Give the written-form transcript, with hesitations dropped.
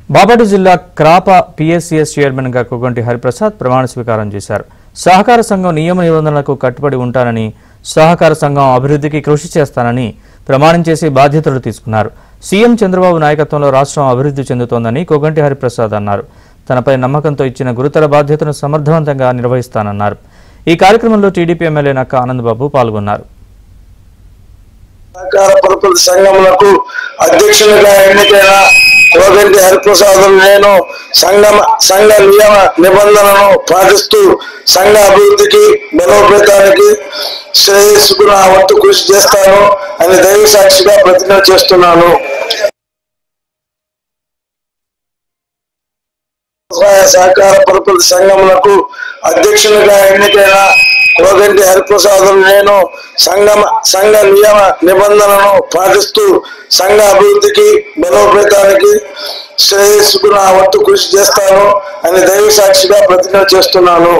బాపట్ల జిల్లా క్రాప PSCS chairman గా కోగంటి హరిప్రసాద్ ప్రమాణ స్వీకారం చేశారు. సహకార సంఘం నియమ నిబంధనలకు కట్టుబడి ఉంటానని, సహకార సంఘం అభివృద్ధికి కృషి చేస్తానని ప్రమాణం చేసి బాధ్యతలు తీసుకున్నారు. సీఎం చంద్రబాబు నాయకత్వంలో రాష్ట్రం అభివృద్ధి చెందుతోందని కోగంటి హరిప్రసాద్ అన్నారు. తనపై నమ్మకంతో ఇచ్చిన గురుతర బాధ్యతను సమర్థవంతంగా నిర్వహిస్తానన్నారు. ఈ కార్యక్రమంలో టీడీపీ ఎమ్మెల్యే నక్క ఆనందబాబు పాల్గొన్నారు. సహకార పరపతి సంఘములకు అధ్యక్షునిగా ఎన్నికైన కోగంటి హరిప్రసాద్ నేను సంఘ నియమ నిబంధనలను పాటిస్తూ సంఘ అభివృద్ధికి బలోపేతానికి శ్రేయస్సుకు నా వంతు కృషి చేస్తాను అని దైవ సాక్షిగా ప్రతిజ్ఞ చేస్తున్నాను. సహకార పరపతి సంఘములకు అధ్యక్షునిగా ఎన్నికైన కోగంటి హరిప్రసాద్ నేను సంఘ నియమ నిబంధనలను పాటిస్తూ సంఘ అభివృద్ధికి బలోపేతానికి శ్రేయస్సుకు నా వంతు కృషి చేస్తాను అని దైవ సాక్షిగా ప్రతిజ్ఞ చేస్తున్నాను.